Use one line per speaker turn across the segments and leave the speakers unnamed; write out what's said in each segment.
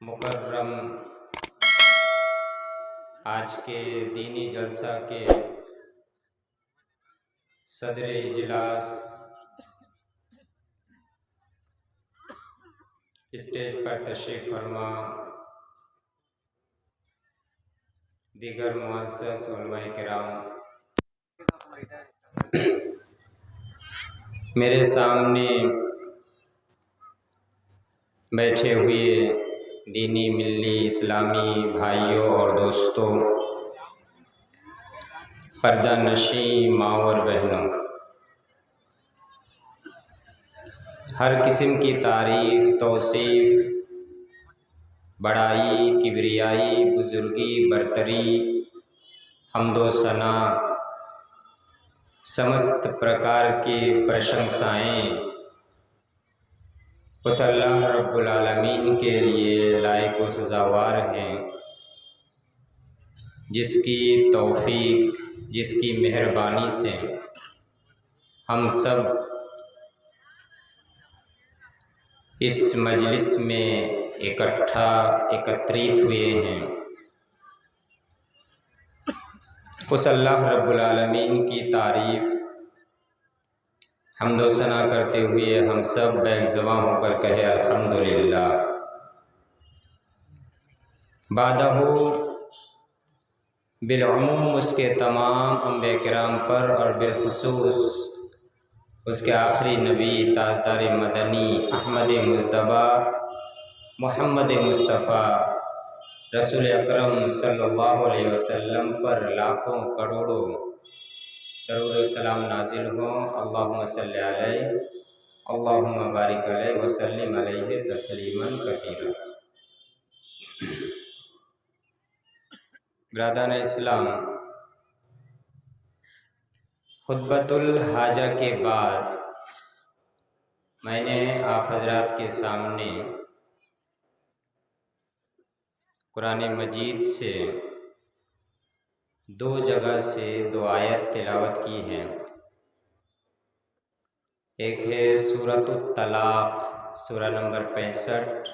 मुकर्रम आज के दीनी जलसा के सदर इजलास स्टेज पर तशरीफ़ फरमा, दीगर मुअज़्ज़ज़ उलमाए किराम, मेरे सामने बैठे हुए दीनी मिल्ली इस्लामी भाइयों और दोस्तों, पर्दा नशी माँ और बहनों, हर किस्म की तारीफ़, तौसीफ़, बड़ाई, किबरियाई, बुज़ुर्गी, बरतरी, हम्दो सना, समस्त प्रकार की प्रशंसाएँ उस अल्लाह रब्बुल आलमीन के लिए लायक व सज़ावार हैं, जिसकी तौफ़ीक, जिसकी मेहरबानी से हम सब इस मजलिस में एकत्रित हुए हैं। उस अल्लाह रब्बुल आलमीन की तारीफ़ हम्दो सना करते हुए हम सब बैज़बां होकर कहे अल्हम्दुलिल्लाह। बादहु बिलउमूम उसके तमाम अंबिया किराम पर और बिलखुसूस उसके आखिरी नबी ताजदार मदनी अहमद मुज्तबा मोहम्मद मुस्तफ़ा रसूल अकरम सल्लल्लाहु अलैहि वसल्लम पर लाखों करोड़ों दरूद सलाम नाजिल हों। अल्लाहुम्मा सल्लि अलैहि अल्लाहुम्मा बारिक अलैहि व सल्लिम अलैहि तस्लीमन कसीरा। बिरादरान इस्लाम, खुतबतुल हाजा के बाद मैंने आप हजरात के सामने कुरान मजीद से दो जगह से दो आयत तिलावत की हैं। एक है सूरतुत तलाक़, सूरा नंबर 65,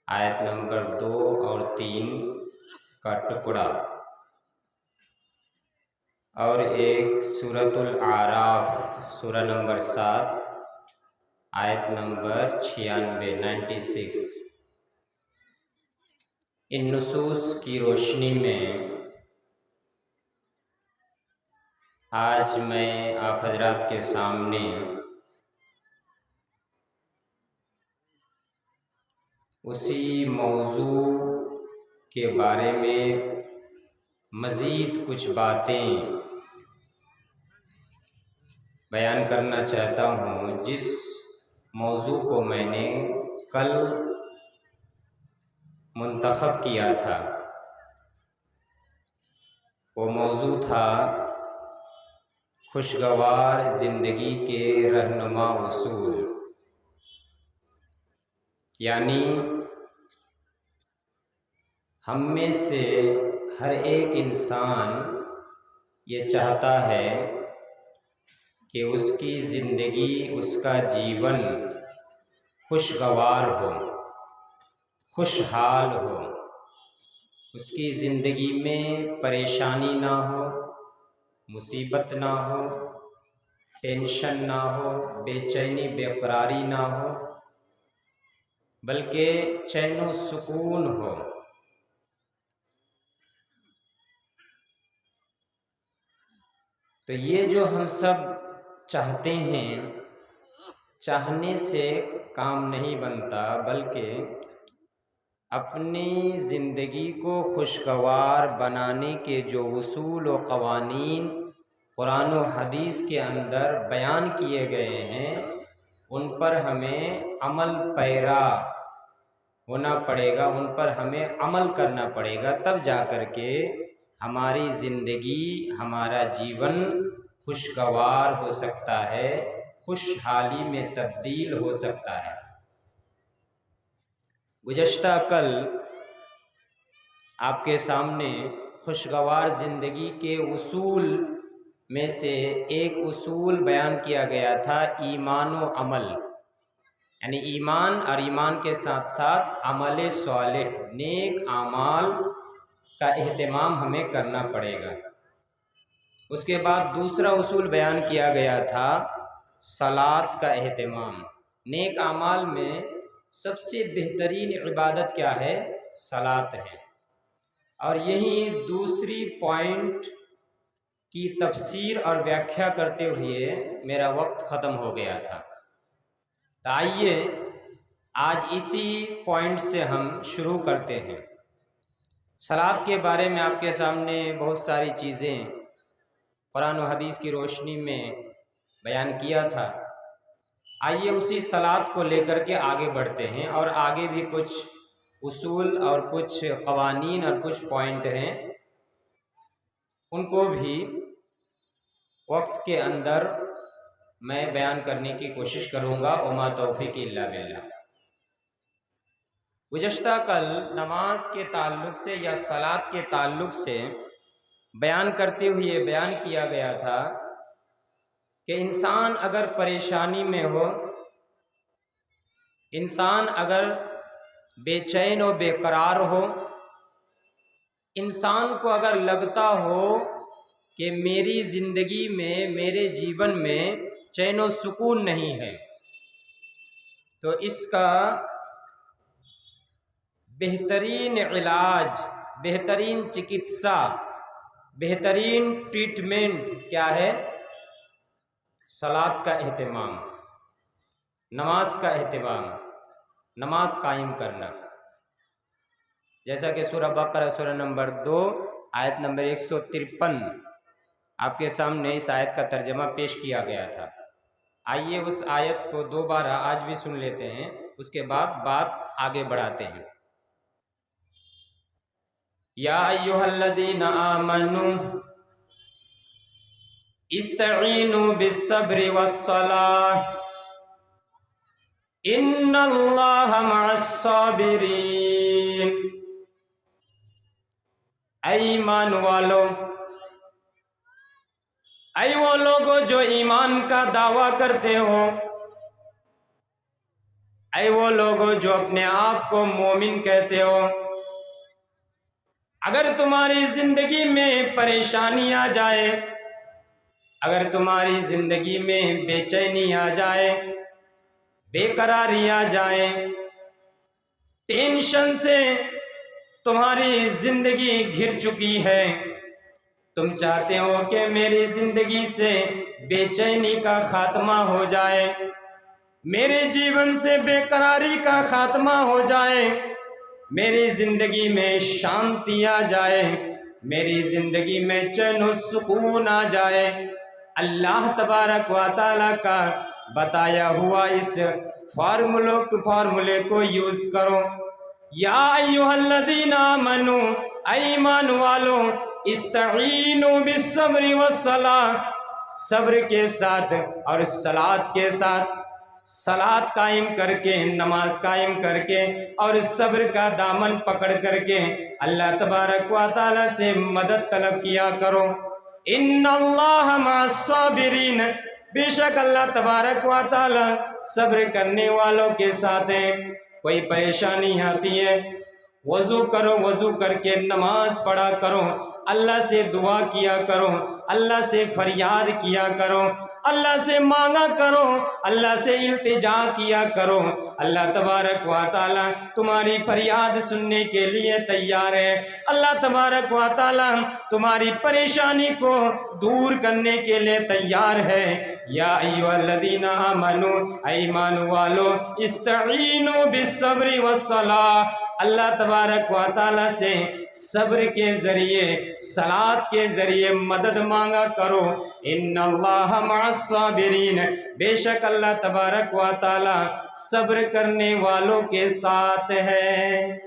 आयत नंबर 2 और 3 का टुकड़ा, और एक सूरतुल आराफ, सूरा नंबर 7, आयत नंबर 96। इन नुसूस की रोशनी में आज मैं आप हजरात के सामने उसी मौजू के बारे में मज़ीद कुछ बातें बयान करना चाहता हूँ, जिस मौजू को मैंने कल मुंतखब किया था। वो मौजू था खुशगवार ज़िंदगी के रहनुमा उसूल, यानी हम में से हर एक इंसान ये चाहता है कि उसकी ज़िंदगी, उसका जीवन खुशगवार हो, खुशहाल हो, उसकी ज़िंदगी में परेशानी ना हो, मुसीबत ना हो, टेंशन ना हो, बेचैनी बेकरारी ना हो, बल्कि चैन सुकून हो। तो ये जो हम सब चाहते हैं, चाहने से काम नहीं बनता, बल्कि अपनी ज़िंदगी को खुशगवार बनाने के जो उसूल व क़वानीन कुरान व हदीस के अंदर बयान किए गए हैं, उन पर हमें अमल पैरा होना पड़ेगा, उन पर हमें अमल करना पड़ेगा, तब जा कर के हमारी ज़िंदगी, हमारा जीवन खुशगवार हो सकता है, खुशहाली में तब्दील हो सकता है। गुज़श्ता कल आपके सामने खुशगवार ज़िंदगी के उसूल में से एक उसूल बयान किया गया था, ईमान व अमल। यानी ईमान और ईमान के साथ साथ अमल सालेह, नेक आमाल का एहतमाम हमें करना पड़ेगा। उसके बाद दूसरा उसूल बयान किया गया था सलात का एहतमाम। नेक आमाल में सबसे बेहतरीन इबादत क्या है? सलात है। और यही दूसरी पॉइंट की तफसीर और व्याख्या करते हुए मेरा वक्त ख़त्म हो गया था। तो आइए आज इसी पॉइंट से हम शुरू करते हैं। सलात के बारे में आपके सामने बहुत सारी चीज़ें कुरान और हदीस की रोशनी में बयान किया था। आइए उसी सलात को लेकर के आगे बढ़ते हैं और आगे भी कुछ उसूल और कुछ क़वानीन और कुछ पॉइंट हैं, उनको भी वक्त के अंदर मैं बयान करने की कोशिश करूँगा। वमा तौफ़ीक़ इल्ला बिल्लाह। गुज़श्ता कल नमाज के ताल्लुक़ से या सलात के ताल्लुक़ से बयान करते हुए बयान किया गया था कि इंसान अगर परेशानी में हो, इंसान अगर बेचैन और बेकरार हो, इंसान को अगर लगता हो कि मेरी ज़िंदगी में, मेरे जीवन में चैन और सुकून नहीं है, तो इसका बेहतरीन इलाज, बेहतरीन चिकित्सा, बेहतरीन ट्रीटमेंट क्या है? सलात का एहतमाम, नमाज का एहतमाम, नमाज कायम करना। जैसा कि सूरह बकरा सूरह नंबर 2 आयत नंबर 153 आपके सामने इस आयत का तर्जमा पेश किया गया था। आइए उस आयत को दोबारा आज भी सुन लेते हैं, उसके बाद बात आगे बढ़ाते हैं। या अय्युहल्लज़ीना आमनू इस्तईनु बिस्सब्रि वस्सलाह इन्नल्लाहा मअस्साबिरीन। ऐ ईमान वालों, ऐ वो लोगों जो ईमान का दावा करते हो, ऐ वो लोगों जो अपने आप को मोमिन कहते हो, अगर तुम्हारी जिंदगी में परेशानी आ जाए, अगर तुम्हारी जिंदगी में बेचैनी आ जाए, बेकरारी आ जाए, टेंशन से तुम्हारी जिंदगी घिर चुकी है, तुम चाहते हो कि मेरी जिंदगी से बेचैनी का खात्मा हो जाए, मेरे जीवन से बेकरारी का खात्मा हो जाए, मेरी जिंदगी में शांति आ जाए, मेरी जिंदगी में चैन और सुकून आ जाए, अल्लाह तबारक व तआला का बताया हुआ इस फार्मूले को यूज करो। या अय्युहल्लज़ीना आमनू, ईमान वालों, इस्तईनु बिस्सब्रि वस्सलाह, सब्र के साथ और सलात के साथ, सलात कायम करके, नमाज कायम करके और सब्र का दामन पकड़ करके अल्लाह तबारक व तआला से मदद तलब किया करो। इन्नल्लाहा मअस्साबिरीन, बेशक अल्लाह तबारक व तआला सब्र करने वालों के साथ है। कोई परेशानी आती है, वज़ू करो, वज़ू करके नमाज पढ़ा करो, अल्लाह से दुआ किया करो, अल्लाह से फरियाद किया करो, अल्लाह से मांगा करो, अल्लाह से इल्तिजा किया करो। अल्लाह तबारक व तआला तुम्हारी फरियाद सुनने के लिए तैयार है। अल्लाह तबारक व तआला तुम्हारी परेशानी को दूर करने के लिए तैयार है। या अय्युहल्लज़ीना आमनू, ईमान वालो, इस्तईनु बिस्सब्रि वस्सलाह, अल्लाह तबारक व तआला से सब्र के ज़रिए, सलात के ज़रिए मदद मांगा करो। इन्नल्लाहा मअस्साबिरीन, बेशक अल्लाह तबारक व तआला सब्र करने वालों के साथ है।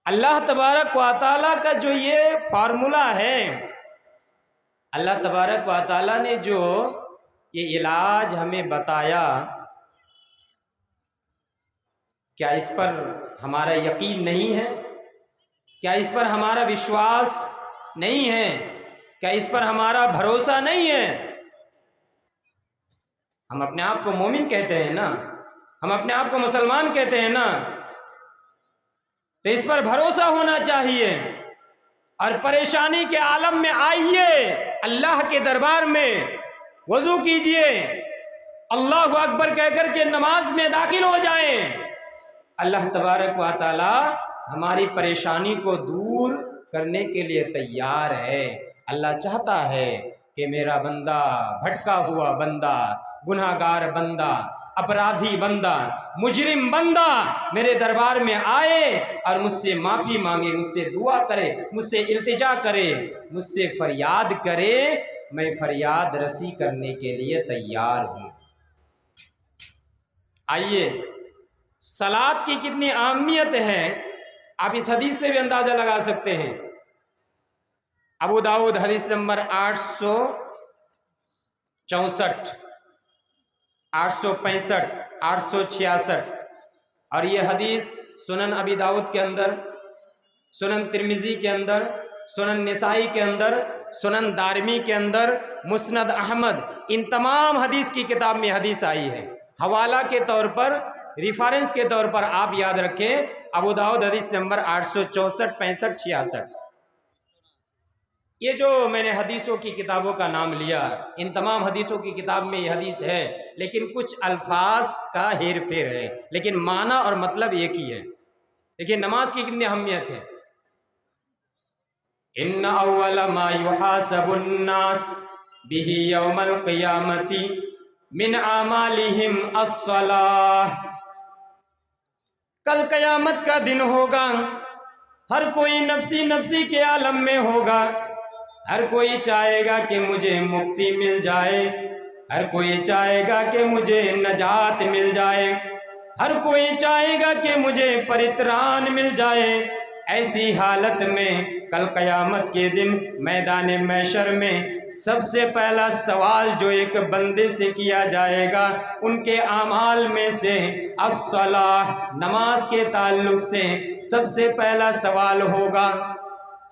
अल्लाह तबारक व तआला का जो ये फार्मूला है, अल्लाह तबारक व तआला ने जो ये इलाज हमें बताया, क्या इस पर हमारा यकीन नहीं है? क्या इस पर हमारा विश्वास नहीं है? क्या इस पर हमारा भरोसा नहीं है? हम अपने आप को मोमिन कहते हैं ना, हम अपने आप को मुसलमान कहते हैं ना, तो इस पर भरोसा होना चाहिए। और परेशानी के आलम में आइए, अल्लाह के दरबार में वजू कीजिए, अल्लाहु अकबर कहकर के नमाज में दाखिल हो जाएं। अल्लाह तबारक व तआला हमारी परेशानी को दूर करने के लिए तैयार है। अल्लाह चाहता है कि मेरा बंदा, भटका हुआ बंदा, गुनाहगार बंदा, अपराधी बंदा, मुजरिम बंदा मेरे दरबार में आए और मुझसे माफ़ी मांगे, मुझसे दुआ करे, मुझसे इल्तिजा करे, मुझसे फरियाद करे। मैं फरियाद रसी करने के लिए तैयार हूँ। आइए, सलात की कितनी अहमियत है आप इस हदीस से भी अंदाज़ा लगा सकते हैं। अबू दाऊद हदीस नंबर 864, 865, 866 और ये हदीस सुनन अबी दाऊद के अंदर, सुनन तिर्मिज़ी के अंदर, सुनन निसाई के अंदर, सुनन दारमी के अंदर, मुस्नद अहमद, इन तमाम हदीस की किताब में हदीस आई है। हवाला के तौर पर, रिफरेंस के तौर पर आप याद रखें, अबू दाऊद हदीस नंबर 864, 65, 66। ये जो मैंने हदीसों की किताबों का नाम लिया, इन तमाम हदीसों की किताब में ये हदीस है, लेकिन कुछ अल्फाज का हेर फेर है, लेकिन माना और मतलब एक ही है। देखिए नमाज की कितनी अहमियत है। इन्ना अव्वल मा युहासबुन नास बिही यौमल क़ियामती मिन आमालिहिम अस्सलाह। कल क़यामत का दिन होगा, हर कोई नफ्सी नफ्सी के आलम में होगा, हर कोई चाहेगा कि मुझे मुक्ति मिल जाए, हर कोई चाहेगा कि मुझे नजात मिल जाए, हर कोई चाहेगा कि मुझे परित्राण मिल जाए। ऐसी हालत में कल क़यामत के दिन मैदान महशर में सबसे पहला सवाल जो एक बंदे से किया जाएगा, उनके आमाल में से अस्सलाह, नमाज के ताल्लुक से सबसे पहला सवाल होगा।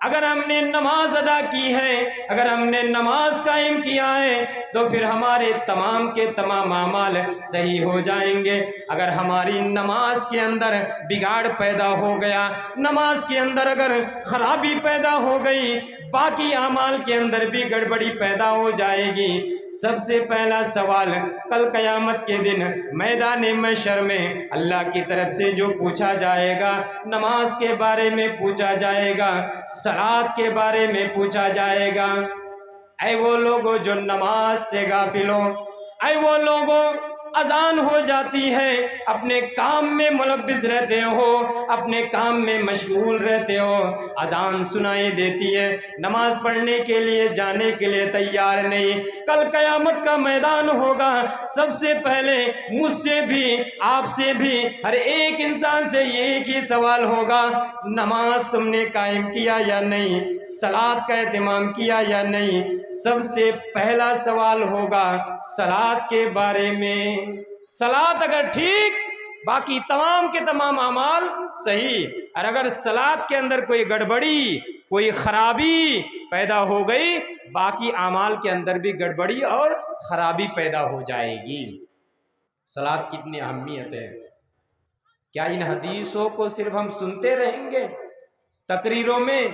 अगर हमने नमाज अदा की है, अगर हमने नमाज कायम किया है, तो फिर हमारे तमाम के तमाम अमाल सही हो जाएंगे। अगर हमारी नमाज के अंदर बिगाड़ पैदा हो गया, नमाज के अंदर अगर खराबी पैदा हो गई, बाकी अमाल के अंदर भी गड़बड़ी पैदा हो जाएगी। सबसे पहला सवाल कल क़यामत के दिन मैदान महशर में अल्लाह की तरफ से जो पूछा जाएगा, नमाज के बारे में पूछा जाएगा, सलात के बारे में पूछा जाएगा। ऐ वो लोगों जो नमाज से गाफिल हो, ऐ वो लोगों अजान हो जाती है, अपने काम में मुलव्विस रहते हो, अपने काम में मशगूल रहते हो, अजान सुनाई देती है, नमाज पढ़ने के लिए जाने के लिए तैयार नहीं। कल क़यामत का मैदान होगा, सबसे पहले मुझसे भी, आपसे भी, हर एक इंसान से एक ही सवाल होगा, नमाज तुमने कायम किया या नहीं, सलात का एहतमाम किया या नहीं। सबसे पहला सवाल होगा सलात के बारे में। सलात अगर ठीक, बाकी तमाम के तमाम अमाल सही, और अगर सलात के अंदर कोई गड़बड़ी, कोई खराबी पैदा हो गई, बाकी अमाल के अंदर भी गड़बड़ी और खराबी पैदा हो जाएगी। सलात की कितनी अहमियत है। क्या इन हदीसों को सिर्फ हम सुनते रहेंगे तकरीरों में?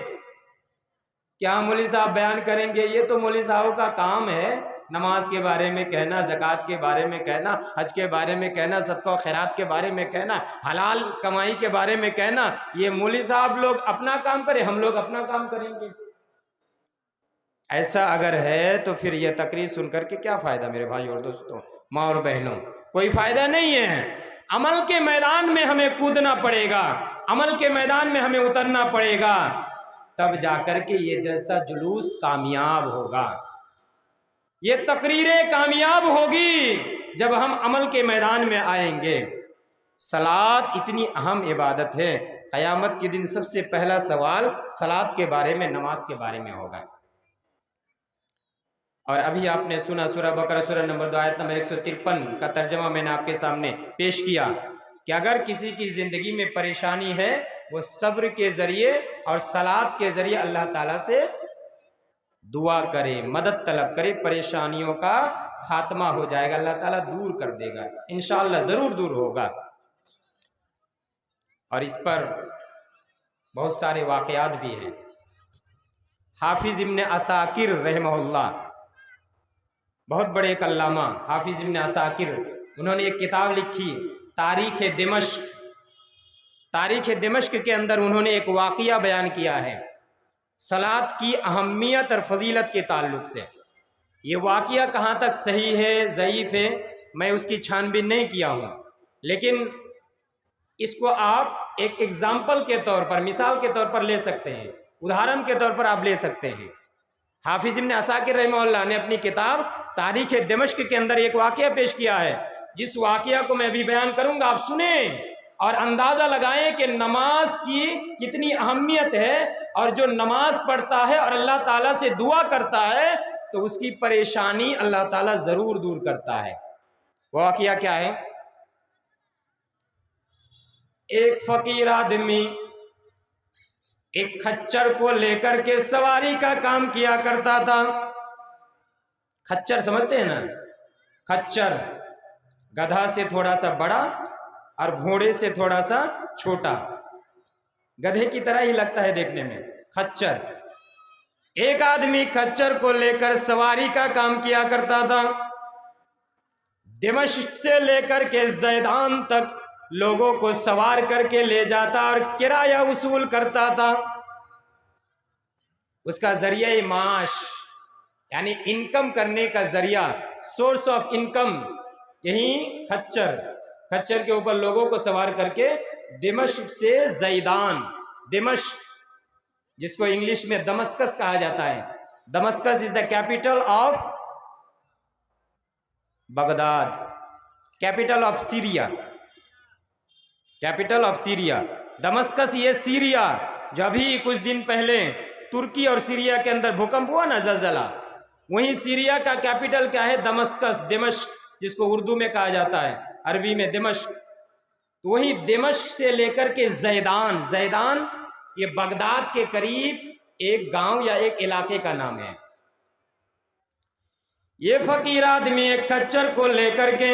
क्या मौलवी साहब बयान करेंगे? ये तो मौलवी साहब का काम है, नमाज के बारे में कहना, ज़कात के बारे में कहना, हज के बारे में कहना, सदका और खैरात के बारे में कहना, हलाल कमाई के बारे में कहना। ये मौलवी साहब लोग अपना काम करें, हम लोग अपना काम करेंगे। ऐसा अगर है तो फिर यह तकरीर सुनकर के क्या फ़ायदा मेरे भाई और दोस्तों, माँ और बहनों? कोई फ़ायदा नहीं है। अमल के मैदान में हमें कूदना पड़ेगा, अमल के मैदान में हमें उतरना पड़ेगा, तब जाकर के ये जैसा जुलूस कामयाब होगा, ये तकरीरें कामयाब होगी जब हम अमल के मैदान में आएंगे। सलात इतनी अहम इबादत है, क़यामत के दिन सबसे पहला सवाल सलात के बारे में, नमाज के बारे में होगा। और अभी आपने सुना सूरह बकरा सूरह नंबर 2 आयत नंबर 153 का तर्जमा मैंने आपके सामने पेश किया कि अगर किसी की ज़िंदगी में परेशानी है, वो सब्र के ज़रिए और सलात के ज़रिए अल्लाह ताला से दुआ करे, मदद तलब करे, परेशानियों का खात्मा हो जाएगा, अल्लाह ताला दूर कर देगा, इंशाअल्लाह ज़रूर दूर होगा। और इस पर बहुत सारे वाक़यात भी हैं। हाफिज़ इब्न असाकिर रहमहुल्लाह, बहुत बड़े एक अल्लामा हाफिज़ इब्न असाकिर, उन्होंने एक किताब लिखी तारीख़ दिमश्क। तारीख़ दिमश्क के अंदर उन्होंने एक वाक़या बयान किया है सलात की अहमियत और फजीलत के ताल्लुक़ से। ये वाक़या कहाँ तक सही है, ज़ईफ़ है, मैं उसकी छानबीन नहीं किया हूँ, लेकिन इसको आप एक एग्ज़ाम्पल के तौर पर, मिसाल के तौर पर ले सकते हैं, उदाहरण के तौर पर आप ले सकते हैं। हाफिज़ इब्न असाकिर रहमहुल्लाह ने अपनी किताब तारीख़ दिमश्क के अंदर एक वाक़या पेश किया है, जिस वाक़या को मैं भी बयान करूँगा, आप सुने और अंदाज़ा लगाएं कि नमाज की कितनी अहमियत है। और जो नमाज पढ़ता है और अल्लाह ताला से दुआ करता है तो उसकी परेशानी अल्लाह ताला ज़रूर दूर करता है। वो वाक़या क्या है? एक फ़कीर आदमी एक खच्चर को लेकर के सवारी का काम किया करता था। खच्चर समझते हैं ना? खच्चर गधा से थोड़ा सा बड़ा और घोड़े से थोड़ा सा छोटा, गधे की तरह ही लगता है देखने में, खच्चर। एक आदमी खच्चर को लेकर सवारी का काम किया करता था। दिमश्क से लेकर के ज़ैदान तक लोगों को सवार करके ले जाता और किराया वसूल करता था। उसका जरिया माश यानी इनकम करने का जरिया, सोर्स ऑफ इनकम, यही खच्चर के ऊपर लोगों को सवार करके दिमश्क से ज़ैदान, दिमश्क जिसको इंग्लिश में दमस्कस कहा जाता है, Damascus is the capital of Baghdad, capital of Syria, capital of Syria Damascus. ये सीरिया, जो अभी कुछ दिन पहले तुर्की और सीरिया के अंदर भूकंप हुआ ना, ज़लज़ला, वहीं सीरिया का कैपिटल क्या है? दमस्कस, दिमश्क, जिसको उर्दू में कहा जाता है, अरबी में दिमश्क। तो वहीं दिमश्क से लेकर के ज़ैदान, ज़ैदान ये बगदाद के करीब एक गांव या एक इलाके का नाम है। ये फकीर आदमी एक खच्चर को लेकर के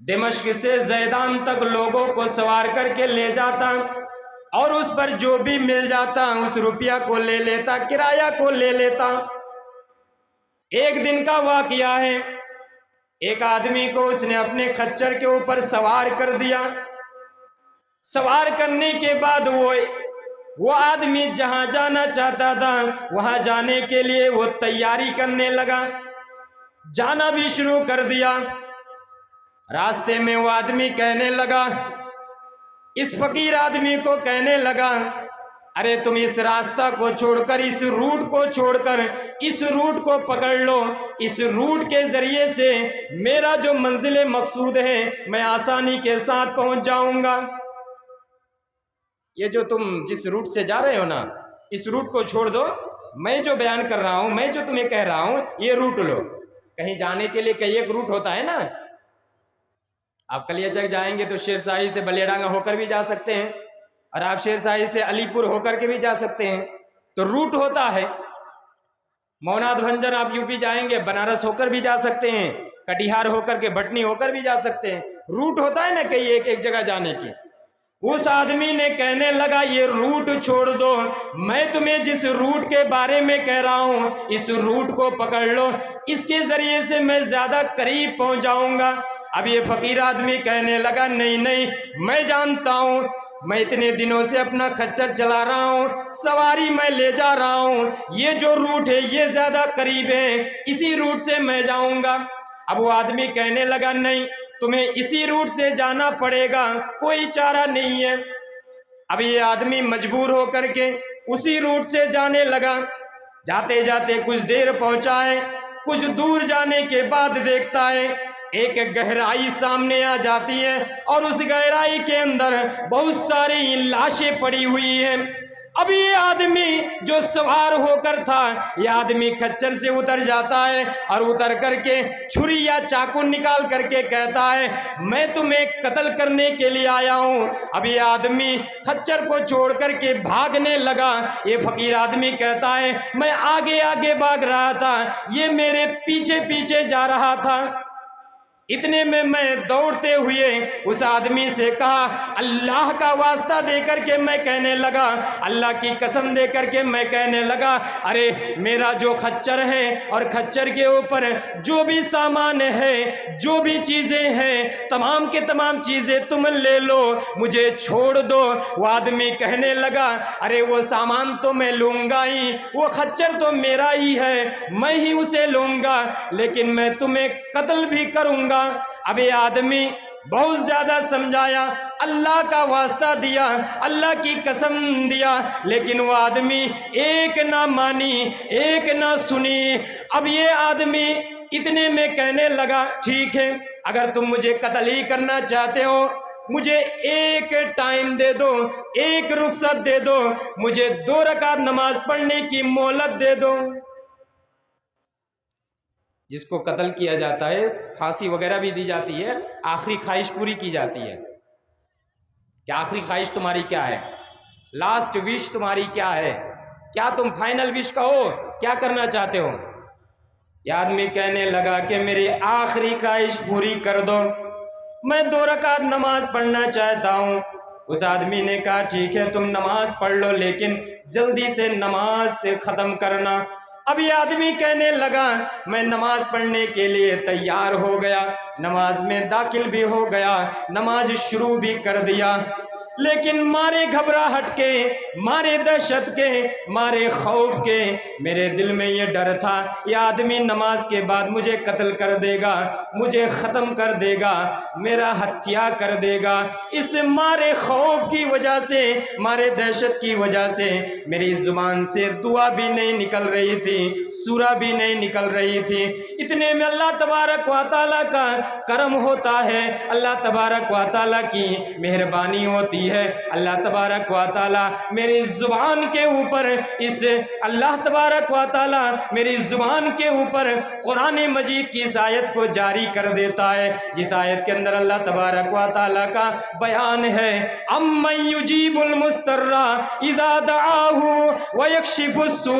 दिमश्क से ज़ैदान तक लोगों को सवार करके ले जाता और उस पर जो भी मिल जाता उस रुपया को ले लेता, किराया को ले लेता। एक दिन का वाक़या है, एक आदमी को उसने अपने खच्चर के ऊपर सवार कर दिया। सवार करने के बाद वो आदमी जहां जाना चाहता था वहां जाने के लिए वो तैयारी करने लगा, जाना भी शुरू कर दिया। रास्ते में वो आदमी कहने लगा, इस फकीर आदमी को कहने लगा, अरे तुम इस रास्ता को छोड़कर, इस रूट को छोड़कर इस रूट को पकड़ लो, इस रूट के जरिए से मेरा जो मंजिल मकसूद है मैं आसानी के साथ पहुंच जाऊंगा। ये जो तुम जिस रूट से जा रहे हो ना, इस रूट को छोड़ दो, मैं जो बयान कर रहा हूं, मैं जो तुम्हें कह रहा हूं, ये रूट लो। कहीं जाने के लिए कई एक रूट होता है ना, आप कलियाचक जाएंगे तो शेरशाही से बलेडांगा होकर भी जा सकते हैं, और आप शेरशाही से अलीपुर होकर के भी जा सकते हैं, तो रूट होता है। मौनाद भंजन आप यूपी जाएंगे, बनारस होकर भी जा सकते हैं, कटिहार होकर के भटनी होकर भी जा सकते हैं, रूट होता है ना कई एक जगह जाने की। उस आदमी ने कहने लगा, ये रूट छोड़ दो, मैं तुम्हें जिस रूट के बारे में कह रहा हूं इस रूट को पकड़ लो, इसके जरिए से मैं ज्यादा करीब पहुंच जाऊंगा। अब ये फकीर आदमी कहने लगा, नहीं नहीं, मैं जानता हूं, मैं इतने दिनों से अपना खच्चर चला रहा हूं, सवारी मैं ले जा रहा हूं, ये जो रूट है ये ज्यादा करीब है, इसी रूट से मैं जाऊंगा। अब वो आदमी कहने लगा, नहीं, तुम्हें इसी रूट से जाना पड़ेगा, कोई चारा नहीं है। अब ये आदमी मजबूर होकर के उसी रूट से जाने लगा। जाते जाते कुछ देर पहुंचा है, कुछ दूर जाने के बाद देखता है एक गहराई सामने आ जाती है और उस गहराई के अंदर बहुत सारी लाशें पड़ी हुई हैं। अब ये आदमी जो सवार होकर था, ये आदमी खच्चर से उतर जाता है और उतर करके छुरी या चाकू निकाल करके कहता है, मैं तुम्हें कत्ल करने के लिए आया हूं। अब ये आदमी खच्चर को छोड़ करके भागने लगा। ये फकीर आदमी कहता है, मैं आगे आगे भाग रहा था, ये मेरे पीछे पीछे जा रहा था। इतने में मैं दौड़ते हुए उस आदमी से कहा, अल्लाह का वास्ता देकर के मैं कहने लगा, अल्लाह की कसम देकर के मैं कहने लगा, अरे मेरा जो खच्चर है और खच्चर के ऊपर जो भी सामान है, जो भी चीज़ें हैं, तमाम के तमाम चीज़ें तुम ले लो, मुझे छोड़ दो। वो आदमी कहने लगा, अरे वो सामान तो मैं लूँगा ही, वो खच्चर तो मेरा ही है, मैं ही उसे लूँगा, लेकिन मैं तुम्हें कत्ल भी करूँगा। अब ये आदमी बहुत ज्यादा समझाया, अल्लाह का वास्ता दिया, अल्लाह की कसम दिया, लेकिन वो आदमी एक ना मानी, एक ना सुनी। अब ये आदमी इतने में कहने लगा, ठीक है, अगर तुम मुझे कत्ल ही करना चाहते हो, मुझे एक टाइम दे दो, एक रुखसत दे दो, मुझे 2 रकात नमाज पढ़ने की मोहलत दे दो। जिसको कत्ल किया जाता है, फांसी वगैरह भी दी जाती है, आखिरी ख्वाहिश पूरी की जाती है। क्या आखिरी ख्वाहिश तुम्हारी क्या है? लास्ट विश तुम्हारी क्या है? क्या तुम फाइनल विश कहो, क्या करना चाहते हो? यह आदमी कहने लगा कि मेरी आखिरी ख्वाहिश पूरी कर दो, मैं 2 रकात नमाज पढ़ना चाहता हूँ। उस आदमी ने कहा, ठीक है, तुम नमाज पढ़ लो, लेकिन जल्दी से नमाज से ख़त्म करना। अब ये आदमी कहने लगा, मैं नमाज पढ़ने के लिए तैयार हो गया, नमाज में दाखिल भी हो गया, नमाज शुरू भी कर दिया, लेकिन मारे घबराहट के, मारे दहशत के, मारे खौफ के, मेरे दिल में ये डर था, ये आदमी नमाज के बाद मुझे कत्ल कर देगा, मुझे ख़त्म कर देगा, मेरा हत्या कर देगा। इस मारे खौफ की वजह से, मारे दहशत की वजह से मेरी ज़ुबान से दुआ भी नहीं निकल रही थी, सूरा भी नहीं निकल रही थी। इतने में अल्लाह तबारक व तआला का करम होता है, अल्लाह तबारक व तआला की मेहरबानी होती है। अल्लाह तबारक व तआला मेरी ज़ुबान के ऊपर, इस अल्लाह तबारक व तआला मेरी ज़ुबान के ऊपर कुरान मजीद की इस आयत को जारी कर देता है, जिस आयत के अंदर अल्लाह तबारक व तआला का बयान है, अम्मन युजीबुल मुस्तर्रा इज़ा दआहू व यक्शिफुस्सू।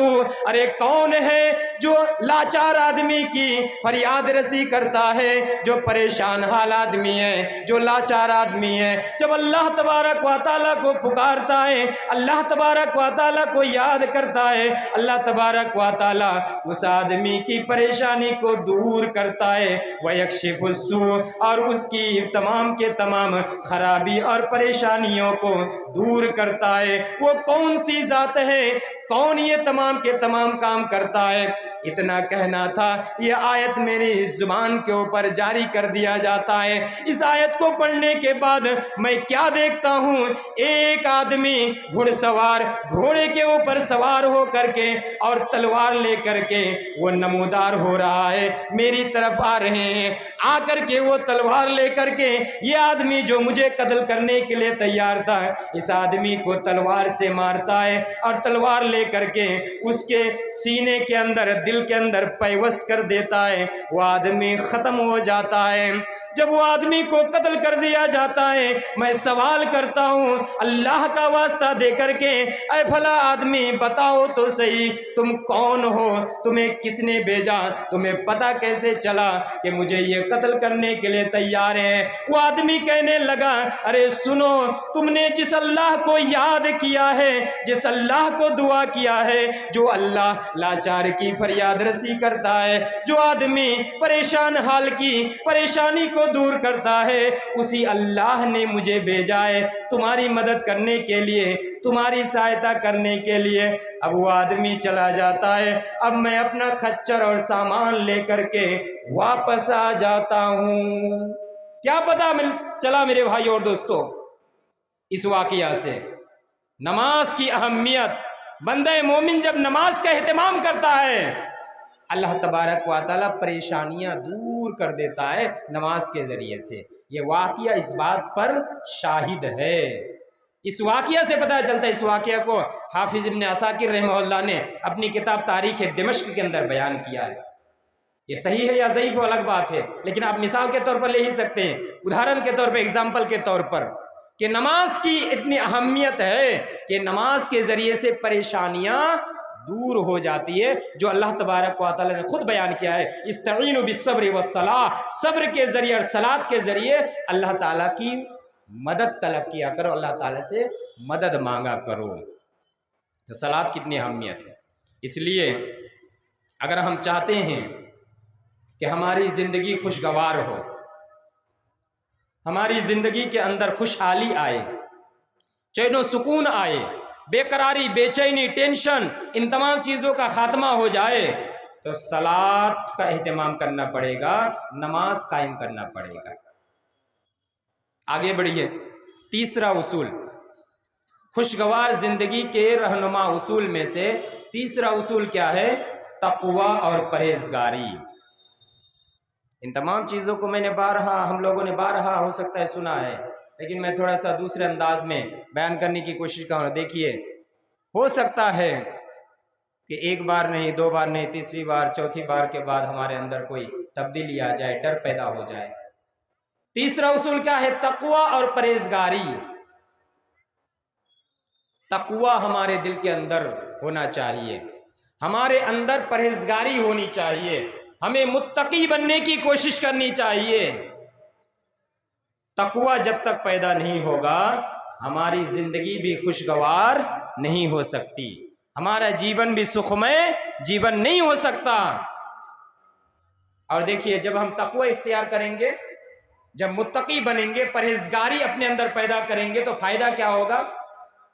अरे कौन है जो लाचार आदमी की फरियाद रसी करता है, जो परेशान हाल आदमी है, जो लाचार आदमी है, जब अल्लाह तबारक व तआला को पुकारता है, अल्लाह तबारक व तआला को याद करता है, अल्लाह तबारक व तआला उस आदमी की परेशानी को दूर करता है, व यक्शिफुस्सू, और उसकी तमाम के तमाम खराबी और परेशानियों को दूर करता है। वो कौन सी ज़ात है, कौन ये तमाम के तमाम काम करता है? इतना कहना था, ये आयत मेरी ज़ुबान के ऊपर जारी कर दिया जाता है। इस आयत को पढ़ने के बाद मैं क्या देखता हूँ, एक आदमी घुड़सवार, घोड़े के ऊपर सवार हो करके और तलवार ले करके वो नमूदार हो रहा है, मेरी तरफ आ रहे हैं। आकर के वो तलवार ले करके, ये आदमी जो मुझे कत्ल करने के लिए तैयार था, इस आदमी को तलवार से मारता है और तलवार ले करके उसके सीने के अंदर, दिल के अंदर पैवस्त कर देता है। वो आदमी ख़त्म हो जाता है। जब वो आदमी को कत्ल कर दिया जाता है, मैं सवाल करता हूँ अल्लाह का वास्ता दे करके, ऐ भला आदमी बताओ तो सही, तुम कौन हो, तुम्हें किसने भेजा, तुम्हें पता कैसे चला कि मुझे ये कत्ल करने के लिए तैयार है? वो आदमी कहने लगा, अरे सुनो, तुमने जिस अल्लाह को याद किया है, जिस अल्लाह को दुआ किया है, जो अल्लाह लाचार की फरियाद रसी करता है, जो आदमी परेशान हाल की परेशानी को दूर करता है, उसी अल्लाह ने मुझे भेजा है तुम्हारी मदद करने के लिए, तुम्हारी सहायता करने के लिए। अब वो आदमी चला जाता है। अब मैं अपना खच्चर और सामान लेकर के वापस आ जाता हूँ। क्या पता चला मेरे भाई और दोस्तों इस वाकया से? नमाज की अहमियत, बंदे मोमिन जब नमाज का एहतमाम करता है, अल्लाह तबारक व तआला परेशानियां दूर कर देता है नमाज के ज़रिए से। ये वाक़या इस बात पर शाहिद है। इस वाक़िया से पता चलता है। इस वाक़िया को हाफिज़ इब्न असाकिर रहमहुल्लाह ने अपनी किताब तारीख़ दिमश्क के अंदर बयान किया है। ये सही है या ज़ईफ़ वो अलग बात है, लेकिन आप मिसाल के तौर पर ले ही सकते हैं, उदाहरण के तौर पर, एग्जाम्पल के तौर पर, कि नमाज की इतनी अहमियत है कि नमाज के ज़रिए से परेशानियाँ दूर हो जाती है, जो अल्लाह तबारक व तआला ने खुद बयान किया है, इस्तईनु बिस्सब्रि वस्सलाह, सब्र के ज़रिए और सलात के ज़रिए अल्लाह ताला की मदद तलब किया करो, अल्लाह ताला से मदद मांगा करो। तो सलात कितनी अहमियत है। इसलिए अगर हम चाहते हैं कि हमारी ज़िंदगी खुशगवार हो, हमारी ज़िंदगी के अंदर खुशहाली आए, चैन सुकून आए, बेकरारी, बेचैनी, टेंशन, इन तमाम चीज़ों का खात्मा हो जाए, तो सलात का एहतमाम करना पड़ेगा, नमाज कायम करना पड़ेगा। आगे बढ़िए। तीसरा उसूल, खुशगवार ज़िंदगी के रहनुमा उसूल में से तीसरा उसूल क्या है? तक़वा और परहेज़गारी। इन तमाम चीज़ों को मैंने हम लोगों ने बारहा हो सकता है सुना है, लेकिन मैं थोड़ा सा दूसरे अंदाज में बयान करने की कोशिश करूँ। देखिए, हो सकता है कि एक बार नहीं, दो बार नहीं, तीसरी बार, चौथी बार के बाद हमारे अंदर कोई तब्दीली आ जाए, डर पैदा हो जाए। तीसरा उसूल क्या है? तक़वा और परहेज़गारी। तक़वा हमारे दिल के अंदर होना चाहिए, हमारे अंदर परहेज़गारी होनी चाहिए, हमें मुत्तकी बनने की कोशिश करनी चाहिए। तक़वा जब तक पैदा नहीं होगा, हमारी ज़िंदगी भी खुशगवार नहीं हो सकती, हमारा जीवन भी सुखमय जीवन नहीं हो सकता। और देखिए, जब हम तक़वा इख्तियार करेंगे, जब मुत्तकी बनेंगे, परहेज़गारी अपने अंदर पैदा करेंगे, तो फ़ायदा क्या होगा?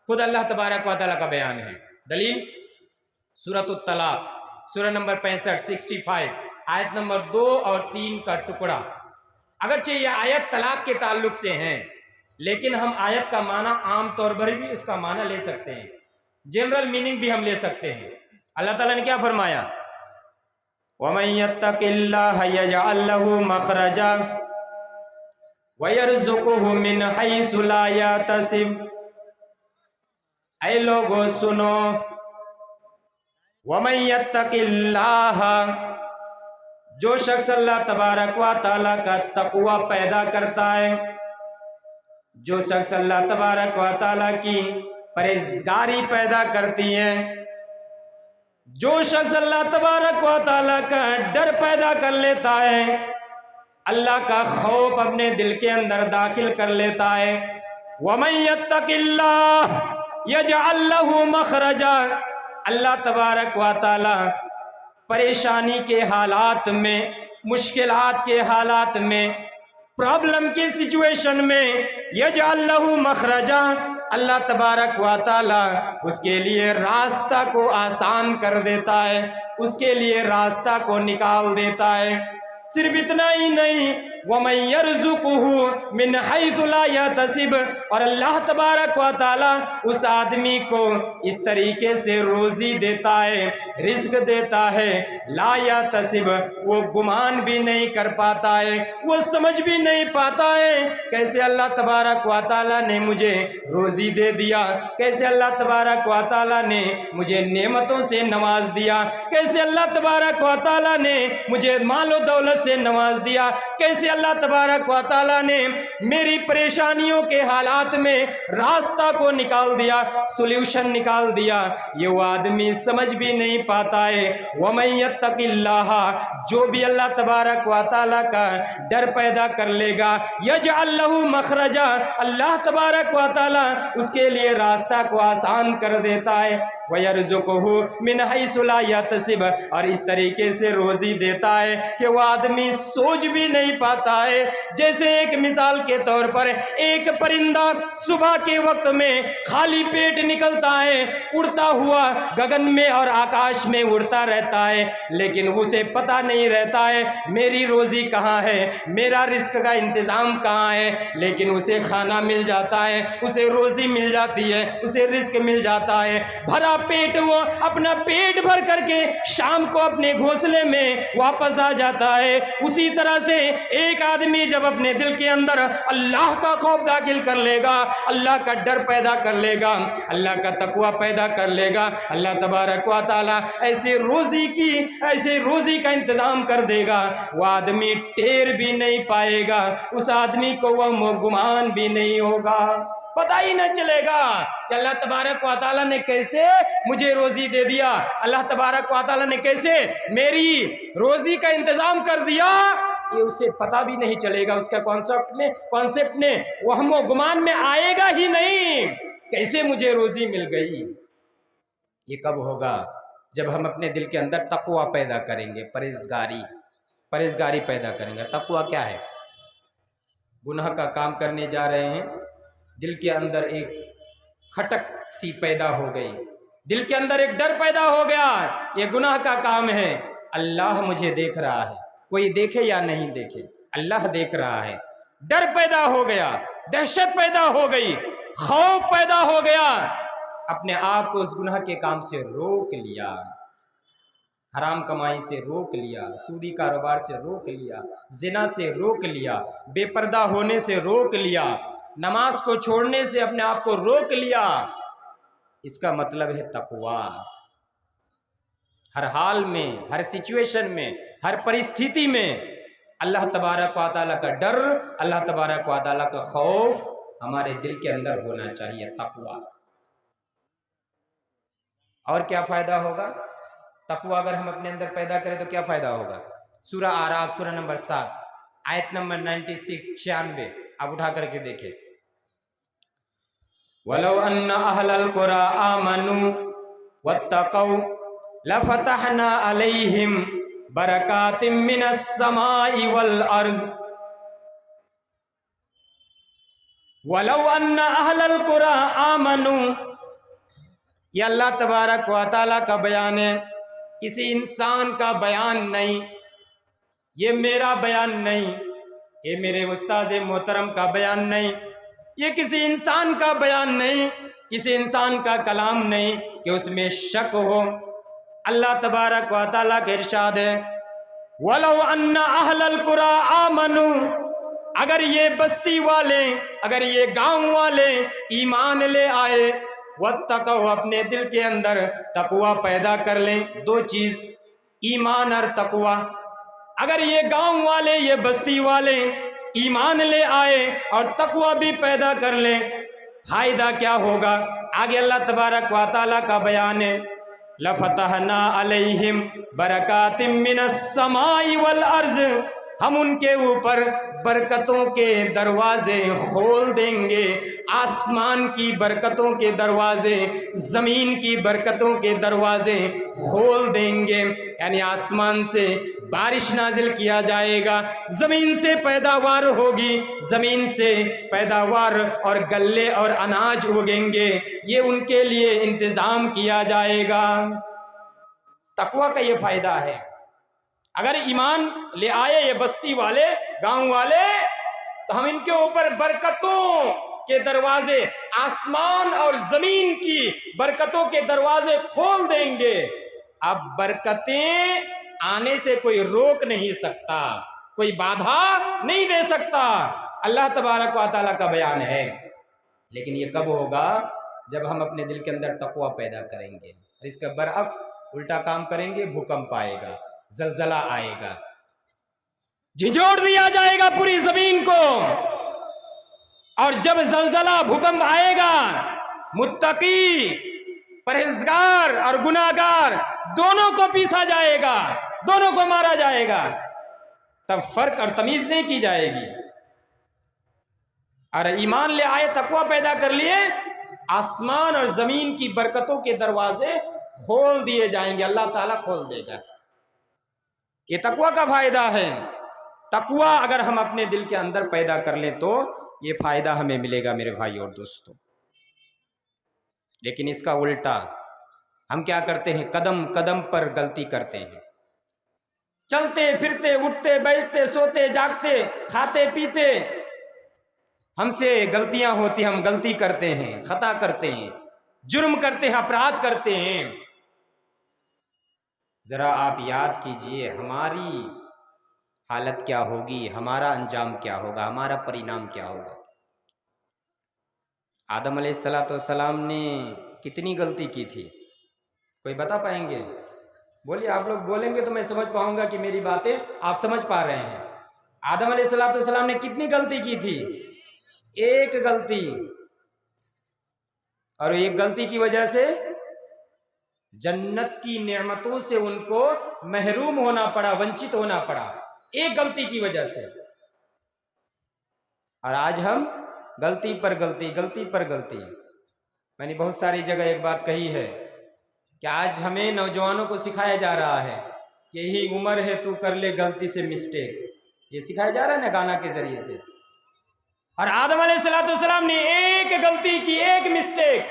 खुद अल्लाह तबारक व तआला का बयान है। दलील सूरत तलाक़, सूरह नंबर 65, 65, आयत नंबर 2 और 3 का टुकड़ा। अगरचे ये आयत तलाक़ के ताल्लुक से हैं, लेकिन हम आयत का माना आम तौर पर भी इसका माना ले सकते हैं, जनरल मीनिंग भी हम ले सकते हैं। अल्लाह ताला ने क्या फरमाया? वमन यत्तक़िल्लाह यजअल लहू मख़रजा व यर्ज़ुक़हु मिन हैसु ला यहतसिब। ऐ लोगों सुनो, वमन यत्तक़िल्लाह, जो शख्स अल्लाह तबारक व तआला का तक़वा पैदा करता है, जो शख्स अल्लाह तबारक व तआला की परहेज़गारी पैदा करती है, जो शख्स अल्लाह तबारक व तआला का डर पैदा कर लेता है, अल्लाह का खौफ अपने दिल के अंदर दाखिल कर लेता है, वमन यत्तक़िल्लाह यजअल लहू मख़रजा, अल्लाह तबारक व तआला परेशानी के हालात में, मुश्किलात के हालात में, प्रॉब्लम के सिचुएशन में, यजअल लहू मख़रजा, अल्लाह तबारक व तआला उसके लिए रास्ता को आसान कर देता है, उसके लिए रास्ता को निकाल देता है। सिर्फ इतना ही नहीं, वमन यर्ज़ुक़हु मिन हैसु ला यहतसिब, और अल्लाह तबारक व तआला उस आदमी को इस तरीके से रोज़ी देता है, रिज़्क़ देता है, ला यहतसिब, वो गुमान भी नहीं कर पाता है, वो समझ भी नहीं पाता है कैसे अल्लाह तबारक व तआला ने मुझे रोज़ी दे दिया, कैसे अल्लाह तबारक व तआला ने मुझे नेमतों से नवाज दिया, कैसे अल्लाह तबारक व तआला ने मुझे मालो दौलत से नवाज दिया, कैसे अल्लाह तबारक व तआला ने मेरी परेशानियों के हालात में रास्ता को निकाल दिया, सोल्यूशन निकाल दिया। ये वो आदमी समझ भी नहीं पाता है। वमन यत्तक़िल्लाह, जो भी अल्लाह तबारक व तआला का डर पैदा कर लेगा, यजअल लहू मख़रजा, अल्लाह तबारक व तआला उसके लिए रास्ता को आसान कर देता है, व यर्ज़ुक़हु मिन हैसु ला यहतसिब, और इस तरीके से रोज़ी देता है कि वह आदमी सोच भी नहीं पाता है। जैसे एक मिसाल के तौर पर, एक परिंदा सुबह के वक्त में खाली पेट निकलता है, उड़ता हुआ गगन में और आकाश में उड़ता रहता है, लेकिन उसे पता नहीं रहता है मेरी रोज़ी कहाँ है, मेरा रिस्क का इंतज़ाम कहाँ है, लेकिन उसे खाना मिल जाता है, उसे रोज़ी मिल जाती है, उसे रिस्क मिल जाता है, भरा अपना पेट भर करके शाम को अपने घोंसले में वापस आ जाता है। उसी तरह से एक आदमी जब अपने दिल के अंदर अल्लाह का खौफ दाखिल कर लेगा, अल्लाह का डर पैदा कर लेगा, अल्लाह का तकवा पैदा कर लेगा, अल्लाह तबारक व तआला ऐसे रोजी का इंतजाम कर देगा, वह आदमी टेर भी नहीं पाएगा, उस आदमी को वह गुमान भी नहीं होगा, पता ही न चलेगा कि अल्लाह तबारक व तआला ने कैसे मुझे रोजी दे दिया, अल्लाह तबारक व तआला ने कैसे मेरी रोजी का इंतजाम कर दिया, ये उसे पता भी नहीं चलेगा। उसका कॉन्सेप्ट में वहमो गुमान में आएगा ही नहीं, कैसे मुझे रोजी मिल गई। ये कब होगा? जब हम अपने दिल के अंदर तकवा पैदा करेंगे, परहेजगारी पैदा करेंगे। तकवा क्या है? गुनाह का काम करने जा रहे हैं, दिल के अंदर एक खटक सी पैदा हो गई, दिल के अंदर एक डर पैदा हो गया, ये गुनाह का काम है, अल्लाह मुझे देख रहा है, कोई देखे या नहीं देखे, अल्लाह देख रहा है। डर पैदा हो गया, दहशत पैदा हो गई, खौफ पैदा हो गया, अपने आप को उस गुनाह के काम से रोक लिया, हराम कमाई से रोक लिया, सूदी कारोबार से रोक लिया, जिना से रोक लिया, बेपर्दा होने से रोक लिया, नमाज को छोड़ने से अपने आप को रोक लिया। इसका मतलब है तकवा। हर हाल में, हर सिचुएशन में, हर परिस्थिति में अल्लाह तबारक व तआला का डर, अल्लाह तबारक व तआला का खौफ हमारे दिल के अंदर होना चाहिए, तकवा। और क्या फ़ायदा होगा? तकवा अगर हम अपने अंदर पैदा करें तो क्या फ़ायदा होगा? सूरह आराफ, सूरह नंबर 7, आयत नंबर 96 आप उठा करके देखें। वलौ अन्ना अहलल कुरा आमनु वत्तकौ लफतहना अलैहिम बरकातिम मिनस समाई वल अर्ज़। वलौ अन्ना अहलल कुरा आमनु, ये अल्लाह तबारक व तआला का बयान है, किसी इंसान का बयान नहीं, ये मेरा बयान नहीं, ये मेरे उस्ताद मोहतरम का बयान नहीं, ये किसी इंसान का बयान नहीं, किसी इंसान का कलाम नहीं कि उसमें शक हो। अल्लाह तबारक व तआला के इरशाद है, वलौ अन्ना अहलल कुरा आमनु, अगर ये बस्ती वाले, अगर ये गांव वाले ईमान ले आए, वत्तकौ, अपने दिल के अंदर तकवा पैदा कर लें, दो चीज़, ईमान और तकवा। अगर ये गांव वाले, ये बस्ती वाले ईमान ले आए और तकवा भी पैदा कर लें, फायदा क्या होगा? आगे अल्लाह तबारक व तआला का बयान है, लफतहना अलैहिम बरकातिम मिनस समाई वल अर्ज़, हम उनके ऊपर बरकतों के दरवाजे खोल देंगे, आसमान की बरकतों के दरवाजे, ज़मीन की बरकतों के दरवाजे खोल देंगे। यानी आसमान से बारिश नाजिल किया जाएगा, ज़मीन से पैदावार होगी, ज़मीन से पैदावार और गल्ले और अनाज उगेंगे, ये उनके लिए इंतज़ाम किया जाएगा। तकवा का ये फ़ायदा है। अगर ईमान ले आए ये बस्ती वाले, गांव वाले, तो हम इनके ऊपर बरकतों के दरवाजे, आसमान और जमीन की बरकतों के दरवाजे खोल देंगे। अब बरकतें आने से कोई रोक नहीं सकता, कोई बाधा नहीं दे सकता, अल्लाह तबारक व तआला का बयान है। लेकिन ये कब होगा? जब हम अपने दिल के अंदर तकवा पैदा करेंगे। इसके बरअक्स उल्टा काम करेंगे, भूकंप आएगा, जलजला आएगा, झिझोड़ दिया जाएगा पूरी जमीन को। और जब जलजला भूकंप आएगा, मुत्तकी, परहेजगार और गुनाहगार दोनों को पीसा जाएगा, दोनों को मारा जाएगा। तब फर्क और तमीज नहीं की जाएगी। और ईमान ले आए, तकवा पैदा कर लिए, आसमान और जमीन की बरकतों के दरवाजे खोल दिए जाएंगे, अल्लाह ताला खोल देगा। ये तकवा का फायदा है। तकवा अगर हम अपने दिल के अंदर पैदा कर लें तो ये फायदा हमें मिलेगा मेरे भाई और दोस्तों। लेकिन इसका उल्टा हम क्या करते हैं? कदम कदम पर गलती करते हैं। चलते फिरते, उठते बैठते, सोते जागते, खाते पीते, हमसे गलतियां होती, हम गलती करते हैं, खता करते हैं, जुर्म करते हैं, अपराध करते हैं। ज़रा आप याद कीजिए हमारी हालत क्या होगी, हमारा अंजाम क्या होगा, हमारा परिणाम क्या होगा। आदम अलैहिस्सलाम ने कितनी गलती की थी, कोई बता पाएंगे? बोलिए, आप लोग बोलेंगे तो मैं समझ पाऊंगा कि मेरी बातें आप समझ पा रहे हैं। आदम अलैहिस्सलाम ने कितनी गलती की थी? एक गलती, और एक गलती की वजह से जन्नत की नेमतों से उनको महरूम होना पड़ा, वंचित होना पड़ा, एक गलती की वजह से। और आज हम गलती पर गलती, गलती पर गलती। मैंने बहुत सारी जगह एक बात कही है कि आज हमें नौजवानों को सिखाया जा रहा है कि यही उम्र है, तू कर ले गलती से मिस्टेक, ये सिखाया जा रहा है ना गाना के जरिए से। और आदम अलैहिस्सलाम ने एक गलती की, एक मिस्टेक,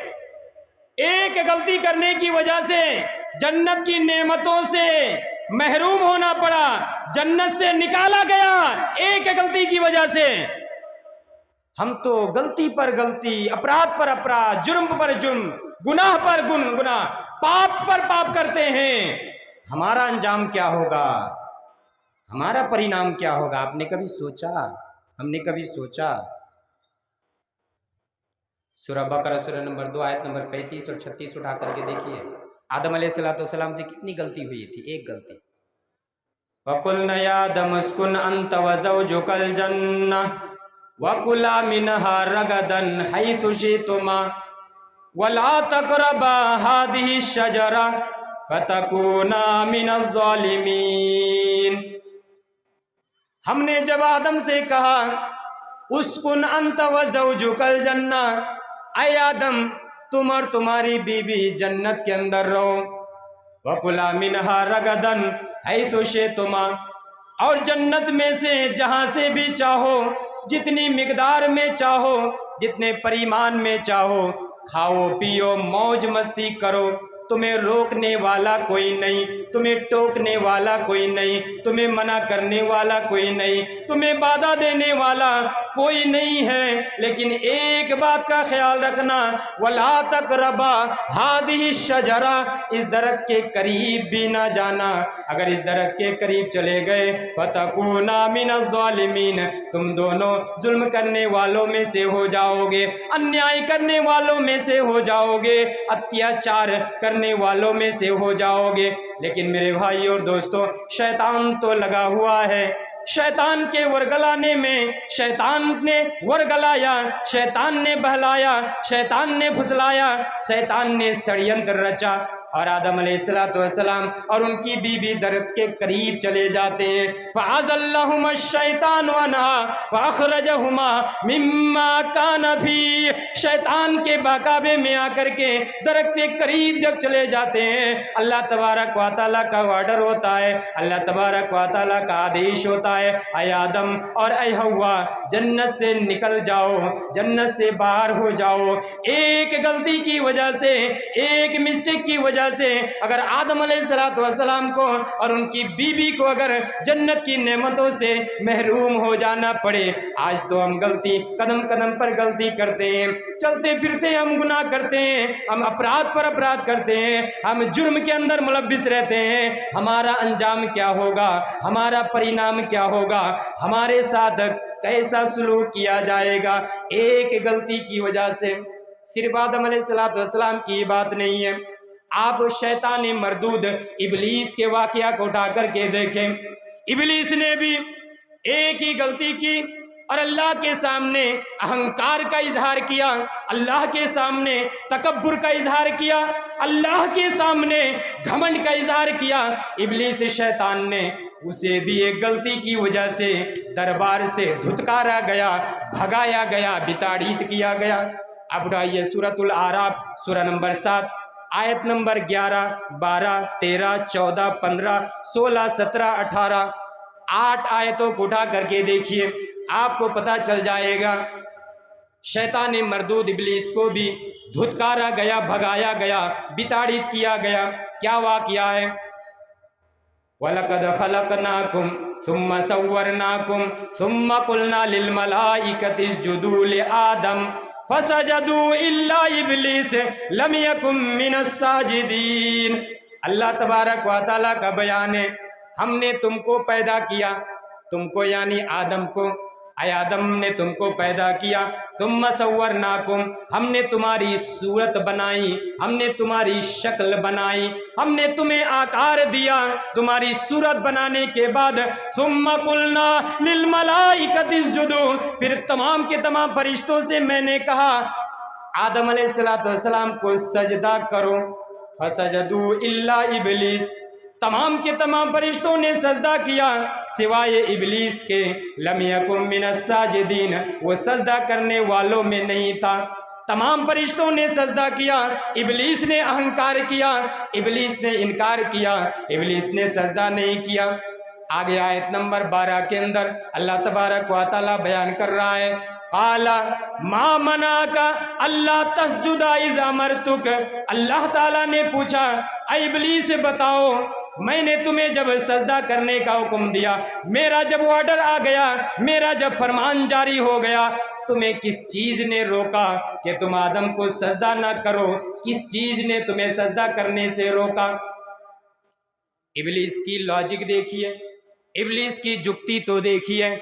एक गलती करने की वजह से जन्नत की नेमतों से महरूम होना पड़ा, जन्नत से निकाला गया एक गलती की वजह से। हम तो गलती पर गलती, अपराध पर अपराध, जुर्म पर जुर्म, गुनाह पर गुनाह, पाप पर पाप करते हैं। हमारा अंजाम क्या होगा, हमारा परिणाम क्या होगा? आपने कभी सोचा? हमने कभी सोचा? सूरह बकरा सूरह नंबर 2 आयत नंबर 35 और 36 उठा करके देखिए। आदम अलैहिस्सलाम से कितनी गलती हुई थी? एक गलती। वकुल्ना या आदम उस्कुन अंत व ज़ौजुकल जन्नह वकुला मिनहा रगदन हैसु शितुमा वला तक़रबा हादिहि शजरा फतकूना मिनज़ ज़ालिमीन। हमने जब आदम से कहा उस्कुन अंत व ज़ौजुकल जन्नह, ऐ आदम तुम और तुम्हारी बीवी जन्नत के अंदर रहो, वकुला मिनहा रगदन हैसु शितुमा, और जन्नत में से जहां से भी चाहो, जितनी मिकदार में चाहो, जितने परिमाण में चाहो, खाओ पियो मौज मस्ती करो, तुम्हें रोकने वाला कोई नहीं, तुम्हें टोकने वाला कोई नहीं, तुम्हें मना करने वाला कोई नहीं, तुम्हें बाधा देने वाला कोई नहीं है। लेकिन एक बात का ख्याल रखना, वला तक़रबा हादिहि शजरा, इस दरख्त के करीब भी ना जाना। अगर इस दरख्त के करीब चले गए फतकूना मिनज़ ज़ालिमीन, तुम दोनों जुल्म करने वालों में से हो जाओगे, अन्याय करने वालों में से हो जाओगे, अत्याचार करने वालों में से हो जाओगे। लेकिन मेरे भाई और दोस्तों, शैतान तो लगा हुआ है। शैतान के वरगलाने में शैतान ने वरगलाया, शैतान ने बहलाया, शैतान ने फुसलाया, शैतान ने षड्यंत्र रचा, और आदम अलैहिस्सलाम और उनकी बीवी दरख्त के करीब चले जाते हैं। फ़अज़ल्लहुमा शैतानु अन्हा फ़अख़रजहुमा मिम्मा काना फ़ी, शैतान के बहकावे में आकर के दरख्त के करीब जब चले जाते हैं, अल्लाह तबारक व तआला का ऑर्डर होता है, अल्लाह तबारक व तआला का आदेश होता है, ऐ आदम और ऐ हव्वा जन्नत से निकल जाओ, जन्नत से बाहर हो जाओ। एक गलती की वजह से, एक मिस्टेक की वजह से अगर आदम अलैहिस्सलाम को और उनकी बीवी को अगर जन्नत की नेमतों से महरूम हो जाना पड़े। आज तो हम गलती, कदम कदम पर गलती करते हैं, चलते फिरते हम गुनाह करते हैं, हम अपराध पर अपराध करते हैं, हम जुर्म के अंदर मुलव्विस रहते हैं। हमारा अंजाम क्या होगा, हमारा परिणाम क्या होगा, हमारे साथ कैसा सुलूक किया जाएगा? एक गलती की वजह से। सिर्फ आदम अलैहिस्सलाम की बात नहीं है, आप शैतान मरदूद इबलीस के वाकया को उठा करके देखें। इबलीस ने भी एक ही गलती की और अल्लाह के सामने अहंकार का इजहार किया, अल्लाह के सामने तकब्बुर का इजहार किया, अल्लाह के सामने घमंड का इजहार किया। इबलीस शैतान ने उसे भी एक गलती की वजह से दरबार से धुतकारा गया, भगाया गया, बिताड़ित किया गया। अब उठाइए सूरतुल आराफ सूरा नंबर 7 आयत नंबर 11, 12, 13, 14, 15, 16, 17, 18, 8 आयतों को उठा करके देखिए, आपको पता चल जाएगा। शैतान मरदूद इब्लीस को भी धुतकारा गया, भगाया गया, बिताड़ित किया गया। क्या वाक़या है? वलक़द ख़लक़नाकुम सुम्मा सव्वरनाकुम सुम्मा क़ुल्ना लिल मलाइकति इसजुदू लि आदम फसजदू इल्ला इब्लीस लम यकुम मिनस साजिदीन। अल्लाह तबारक व तआला का बयान है, हमने तुमको पैदा किया, तुमको यानी आदम को, आय आदम ने तुमको पैदा किया, तुम सव्वरनाकुम, हमने तुम्हारी सूरत बनाई, हमने तुम्हारी शक्ल बनाई, हमने तुम्हें आकार दिया। तुम्हारी सूरत बनाने के बाद सुम्मा कुलना लिल मलाइकति इसजुदू, फिर तमाम के तमाम फरिश्तों से मैंने कहा आदम अलैहिस्सलाम को सजदा करो। फसजदू इल्ला इब्लीस, तमाम के तमाम फरिश्तों ने सजदा किया सिवाय इब्लीस के। लम यकुम मिनस साजिदीन, वो सजदा करने वालों में नहीं था। तमाम फरिश्तों ने सजदा किया, इब्लीस ने अहंकार किया, इब्लीस ने इनकार किया, इब्लीस ने सजदा नहीं किया। आगे आयत नंबर 12 के अंदर अल्लाह तबारक व तआला बयान कर रहा है, काला मा मना का अल्लाह तस्जुदा इज़ अमरतुक। अल्लाह ताला ने पूछा, इब्लीस बताओ, मैंने तुम्हें जब सजदा करने का हुक्म दिया, मेरा जब ऑर्डर आ गया, मेरा जब फरमान जारी हो गया, तुम्हें किस चीज ने रोका कि तुम आदम को सजदा ना करो? किस चीज ने तुम्हें सजदा करने से रोका? इब्लीस की लॉजिक देखिए, इब्लीस की जुक्ति तो देखिए।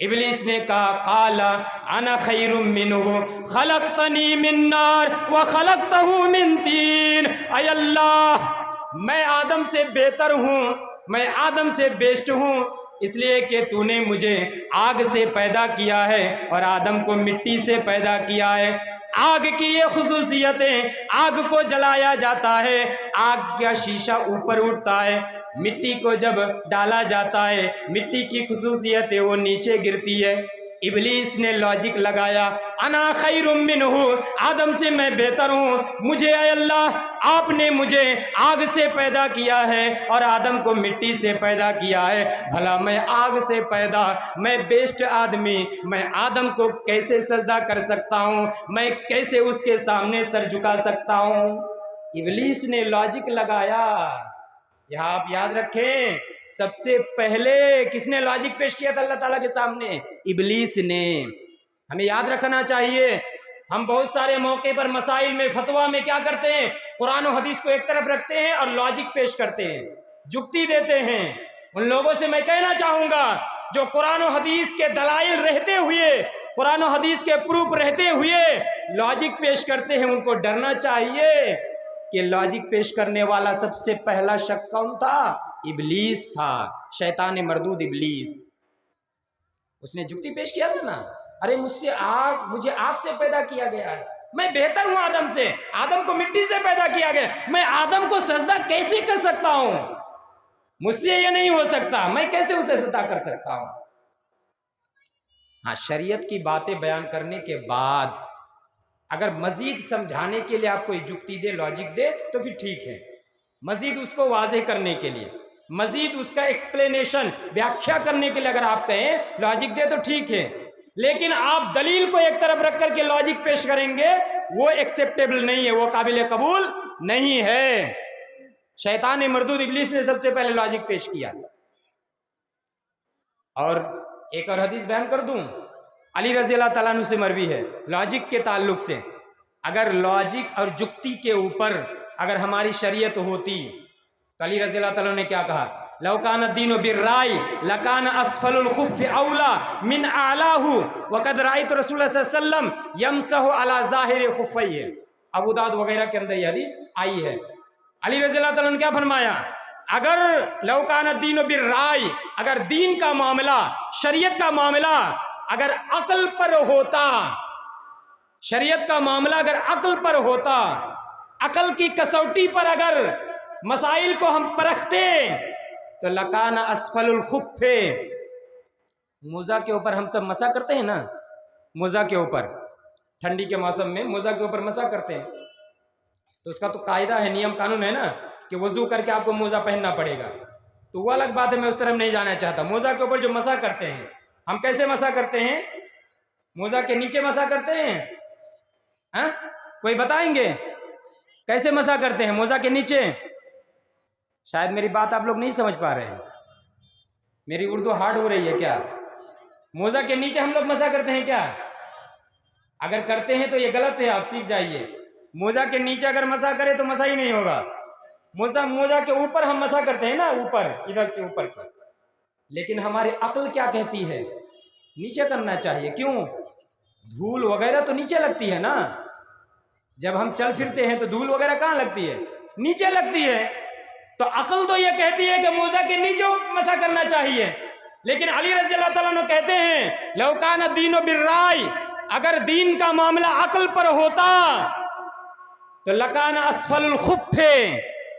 इब्लीस ने कहा, काला अना खैरुम मिन्हु खलक़तनी मिन नार व खलक़तहु मिन तीन। ऐ अल्लाह, मैं आदम से बेहतर हूँ, मैं आदम से बेस्ट हूँ, इसलिए कि तूने मुझे आग से पैदा किया है और आदम को मिट्टी से पैदा किया है। आग की ये खुसूसियतें, आग को जलाया जाता है, आग का शीशा ऊपर उठता है, मिट्टी को जब डाला जाता है, मिट्टी की खुसूसियतें वो नीचे गिरती है। इब्लीस ने लॉजिक लगाया, अना खैरुम मिन्हु, आदम से मैं बेहतर हूँ, मुझे अल्लाह आपने मुझे आग से पैदा किया है और आदम को मिट्टी से पैदा किया है, भला मैं आग से पैदा, मैं बेस्ट आदमी, मैं आदम को कैसे सजदा कर सकता हूँ? मैं कैसे उसके सामने सर झुका सकता हूँ? इब्लीस ने लॉजिक लगाया। यहाँ आप याद रखें, सबसे पहले किसने लॉजिक पेश किया था अल्लाह ताला के सामने? इब्लीस ने। हमें याद रखना चाहिए, हम बहुत सारे मौके पर मसाइल में, फतवा में क्या करते हैं, कुरान और हदीस को एक तरफ रखते हैं और लॉजिक पेश करते हैं, जुक्ति देते हैं। उन लोगों से मैं कहना चाहूँगा जो कुरान और हदीस के दलाइल रहते हुए, कुरान और हदीस के प्रूफ रहते हुए लॉजिक पेश करते हैं, उनको डरना चाहिए कि लॉजिक पेश करने वाला सबसे पहला शख्स कौन था? इब्लीस था, शैतान मरदूद इब्लीस। उसने जुक्ति पेश किया था ना, अरे मुझे आग से पैदा किया गया है, मैं बेहतर हूं आदम से, आदम को मिट्टी से पैदा किया गया, मैं आदम को सजदा कैसे कर सकता हूं? मुझसे ये नहीं हो सकता, मैं कैसे उसे सजदा कर सकता हूं? हाँ, शरीयत की बातें बयान करने के बाद अगर मजीद समझाने के लिए आपको जुक्ति दे, लॉजिक दे, तो फिर ठीक है। मजीद उसको वाज़ेह करने के लिए, मजीद उसका एक्सप्लेनेशन, व्याख्या करने के लिए अगर आप कहें, लॉजिक दे, तो ठीक है। लेकिन आप दलील को एक तरफ रख करके लॉजिक पेश करेंगे, वो एक्सेप्टेबल नहीं है, वो काबिल कबूल नहीं है। शैतान मरदूद इब्लीस ने सबसे पहले लॉजिक पेश किया। और एक और हदीस बयान कर दूं, अली रज़ी अल्लाह तआला अन्हु से मरवी है, लॉजिक के ताल्लुक से। अगर लॉजिक और जुक्ति के ऊपर अगर हमारी शरीयत होती तो अली रज़ी अल्लाह तआला ने क्या कहा, लौकान दीन बिर्राई लकान असफलुल खुफ़ औला मिन आलाहु वक़द राइतु रसूलुल्लाह सल्लल्लाहु अलैहि वसल्लम यमसहु अला ज़ाहिर खुफ़ैहि। अबू दाऊद वगैरह के अंदर यह हदीस आई है। अली रज़ी अल्लाह तआला ने क्या फरमाया, अगर लौकान दीन बिर्राई, अगर दीन का मामला, शरीयत का मामला अगर अक्ल पर होता, शरीयत का मामला अगर अक्ल पर होता, अक्ल की कसौटी पर अगर मसाइल को हम परखते, तो लकाना असफलुल खुफ़्फ़े, मोजा के ऊपर हम सब मसा करते हैं ना, मोजा के ऊपर ठंडी के मौसम में मोजा के ऊपर मसा करते हैं, तो उसका तो कायदा है, नियम कानून है ना कि वजू करके आपको मोजा पहनना पड़ेगा। तो वो अलग बात है, मैं उस तरफ नहीं जाना चाहता। मोजा के ऊपर जो मसा करते हैं, हम कैसे मसा करते हैं? मोजा के नीचे मसा करते हैं, हाँ? कोई बताएंगे कैसे मसा करते हैं मोजा के नीचे? शायद मेरी बात आप लोग नहीं समझ पा रहे हैं, मेरी उर्दू हार्ड हो रही है क्या? मोजा के नीचे हम लोग मसा करते हैं क्या? अगर करते हैं तो ये गलत है, आप सीख जाइए। मोजा के नीचे अगर मसा करे तो मसा ही नहीं होगा। मोजा के ऊपर हम मसा करते हैं ना, ऊपर, इधर से ऊपर से, लेकिन हमारी अक्ल क्या कहती है? नीचे करना चाहिए। क्यों? धूल वगैरह तो नीचे लगती है ना, जब हम चल फिरते हैं तो धूल वगैरह कहाँ लगती है? नीचे लगती है। तो अक्ल तो ये कहती है कि मोजा के नीचे मसा करना चाहिए, लेकिन अली रज़ी अल्लाह तआला अन्हु कहते हैं लौकान दीनो बिर्राय, अगर दीन का मामला अक्ल पर होता तो लकान असफलुल खुफ्फे,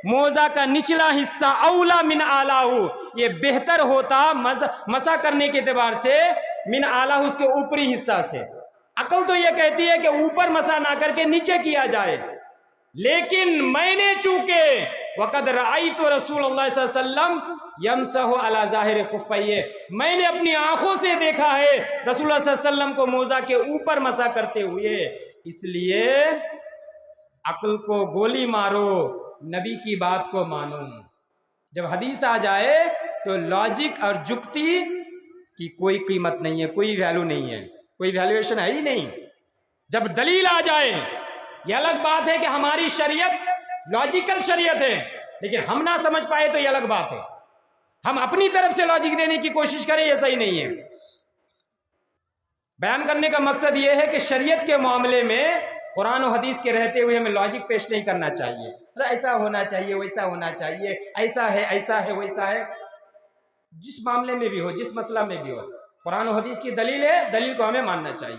मोजा का निचला हिस्सा औला मिन आलाहू, ये बेहतर होता मसा करने के एतबार से मिन आलाहू, उसके ऊपरी हिस्सा से। अकल तो ये कहती है कि ऊपर मसा ना करके नीचे किया जाए, लेकिन मैंने चूंकि वक़द रअयतु रसूलुल्लाह सल्लल्लाहु अलैहि वसल्लम यमसहु अला ज़ाहिर खुफ़ैहि, मैंने अपनी आंखों से देखा है रसूलुल्लाह सल्लल्लाहु अलैहि वसल्लम को मोजा के ऊपर मसा करते हुए। इसलिए अक्ल को गोली मारो, नबी की बात को मानो। जब हदीस आ जाए तो लॉजिक और जुक्ति की कोई कीमत नहीं है, कोई वैल्यू नहीं है, कोई वैल्यूएशन है ही नहीं। जब दलील आ जाए, ये अलग बात है कि हमारी शरीयत लॉजिकल शरीयत है, लेकिन हम ना समझ पाए तो ये अलग बात है। हम अपनी तरफ से लॉजिक देने की कोशिश करें, ये सही नहीं है। बयान करने का मकसद ये है कि शरीयत के मामले में कुरान और हदीस के रहते हुए हमें लॉजिक पेश नहीं करना चाहिए। अरे ऐसा होना चाहिए, वैसा होना चाहिए, ऐसा है वैसा है। जिस मामले में भी हो, जिस मसला में भी हो, कुरान और हदीस की दलील है, दलील को हमें मानना चाहिए।